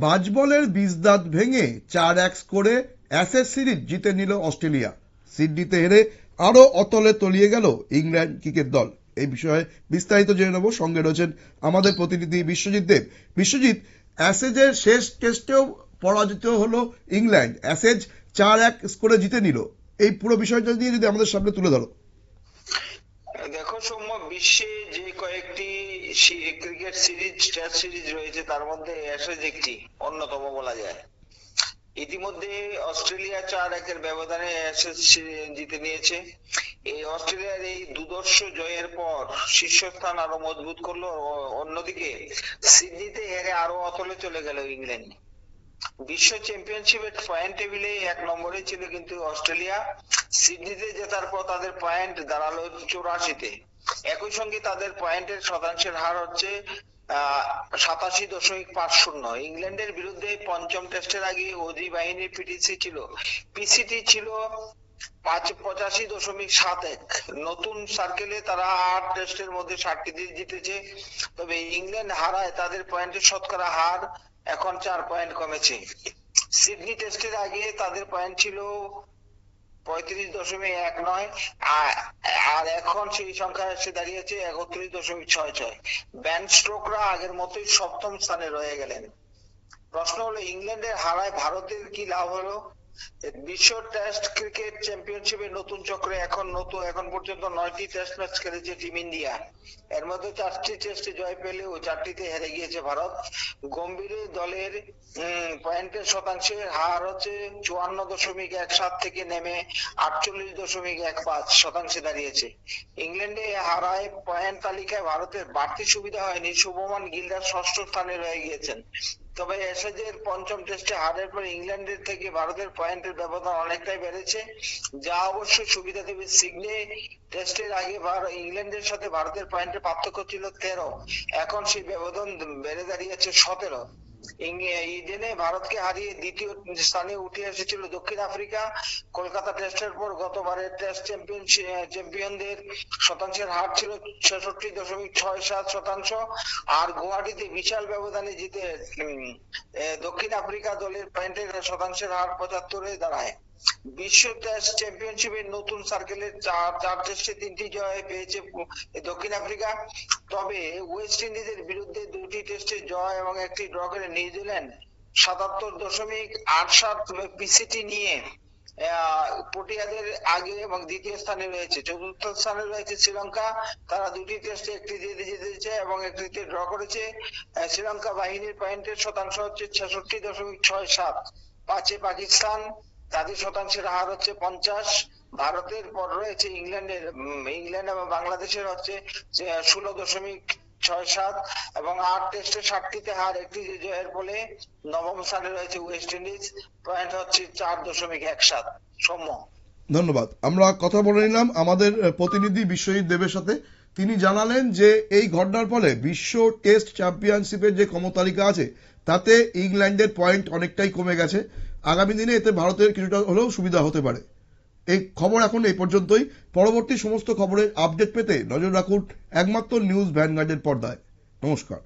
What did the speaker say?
বাজবলের বিষদাঁত ভেঙে 4-1 স্কোরে Ashes series জিতে নিল অস্ট্রেলিয়া। সিডনিতে হেরে আরও অতলে তলিয়ে গেল ইংল্যান্ড ক্রিকেট দল। এই বিষয়ে বিস্তারিত জেনে নেব। সঙ্গে রয়েছেন আমাদের প্রতিনিধি বিশ্বজিৎ দেব। বিশ্বজিৎ, অ্যাশেজের শেষ টেস্টেও পরাজিত হলো ইংল্যান্ড, অ্যাশেজ 4-1 স্কোরে জিতে নিল। এই পুরো বিষয়টা নিয়ে যদি আমাদের সামনে তুলে ধরো। দেখো সৌম্য, বিশ্বে যে কয়েকটি ক্রিকেট সিরিজ, টেস্ট সিরিজ রয়েছে তার মধ্যে অ্যাশেজ একটি অন্যতম বলা যায়। ইতিমধ্যে অস্ট্রেলিয়া 4-1 ব্যবধানে অ্যাশেজ জিতে নিয়েছে। এই অস্ট্রেলিয়ার এই দুর্ধর্ষ জয়ের পর শীর্ষস্থান আরো মজবুত করলো। অন্যদিকে সিডনিতে হেরে আরো অতলে চলে গেল ইংল্যান্ড। বিশ্ব চ্যাম্পিয়নশিপের পয়েন্ট টেবিলে 1 নম্বরে ছিল কিন্তু অস্ট্রেলিয়া। সিডনিতে জেতার পর তাদের পয়েন্ট দাঁড়ালো 84-তে। একই সঙ্গে তাদের পয়েন্টের শতাংশের হার হচ্ছে 87.50। ইংল্যান্ডের বিরুদ্ধে পঞ্চম টেস্টের আগে অজি বাহিনীর পিসিটি ছিল 85.71। নতুন সার্কেলে তারা 8 টেস্টের মধ্যে 7টি জিতেছে। তবে ইংল্যান্ড হারায় তাদের পয়েন্টের শতকরা হার এখন 4 পয়েন্ট কমেছে। সিডনি টেস্টের আগে তাদের পয়েন্ট ছিল 35.19 আর এখন সেই সংখ্যা এসে দাঁড়িয়েছে 31.66। বেন স্টোকরা আগের মতোই সপ্তম স্থানে রয়ে গেলেন। প্রশ্ন হলো, ইংল্যান্ডের হারায় ভারতের কি লাভ হলো? বিশ্ব টেস্ট ক্রিকেট চ্যাম্পিয়নশিপের নতুন চক্রে এখন পর্যন্ত 9টি টেস্ট ম্যাচ খেলেছে টিম ইন্ডিয়া। এর মধ্যে 4টি টেস্টে জয় পেলেও 4টিতে হেরে গিয়েছে ভারত। গম্ভীরের দলের পয়েন্টের শতাংশের হার হচ্ছে 54.17 থেকে নেমে 48.15 শতাংশে দাঁড়িয়েছে। ইংল্যান্ডে হারায় পয়েন্ট তালিকায় ভারতের বাড়তি সুবিধা হয়নি। শুভমান গিলরা 6ষ্ঠ স্থানে রয়ে গিয়েছেন। তবে অ্যাশেজের পঞ্চম টেস্টে হারের পর ইংল্যান্ডের থেকে ভারতের পয়েন্টের ব্যবধান অনেকটাই বেড়েছে, যা অবশ্যই সুবিধা দেবে। সিডনি টেস্টের আগে ইংল্যান্ডের সাথে ভারতের পয়েন্টের পার্থক্য ছিল 13, এখন সেই ব্যবধান বেড়ে দাঁড়িয়েছে 17। ইডেনে ভারতকে হারিয়ে দ্বিতীয় স্থানে উঠে এসেছিল দক্ষিণ আফ্রিকা। কলকাতা টেস্টের পর গতবারের টেস্ট চ্যাম্পিয়নদের শতাংশের হার ছিল 66.67%। আর গুয়াহাটিতে বিশাল ব্যবধানে জিতে দক্ষিণ আফ্রিকা দলের পয়েন্টের শতাংশের হার 75-এ দাঁড়ায়। বিশ্ব টেস্ট চ্যাম্পিয়নশিপের নতুন সার্কেলের 4 টেস্টে 3টি জয় পেয়েছে দক্ষিণ আফ্রিকা। তবে ওয়েস্ট ইন্ডিজের বিরুদ্ধে 2টি টেস্টে জয় এবং 1টি ড্র করে নিউজিল্যান্ড 77.87 পিসিটি নিয়ে প্রোটিয়াদের আগে এবং দ্বিতীয় স্থানে রয়েছে। চতুর্থ স্থানে রয়েছে শ্রীলঙ্কা। তারা 2টি টেস্টে 1টি জিতেছে এবং 1টিতে ড্র করেছে। শ্রীলঙ্কা বাহিনীর পয়েন্টের শতাংশ হচ্ছে 66.67। 5-এ পাকিস্তান, তাদের শতাংশের হার হচ্ছে 50। ভারতের পর রয়েছে ইংল্যান্ড এবং বাংলাদেশের হচ্ছে 16.67 এবং 8 টেস্টে 7টিতে হার, 1টি জয়ের ফলে নবম স্থানে রয়েছে ওয়েস্ট ইন্ডিজ, পয়েন্ট হচ্ছে 4.17। সৌম্য, ধন্যবাদ। আমরা কথা বলে নিলাম আমাদের প্রতিনিধি বিশ্বজিৎ দেবের সাথে। তিনি জানালেন যে এই ঘটনার ফলে বিশ্ব টেস্ট চ্যাম্পিয়নশিপের যে ক্রমতালিকা আছে তাতে ইংল্যান্ডের পয়েন্ট অনেকটাই কমে গেছে। আগামী দিনে এতে ভারতের কিছুটা হলেও সুবিধা হতে পারে। এই খবর এখন এই পর্যন্তই। পরবর্তী সমস্ত খবরের আপডেট পেতে নজর রাখুন একমাত্র নিউজ ভ্যানগার্ডের পর্দায়। নমস্কার।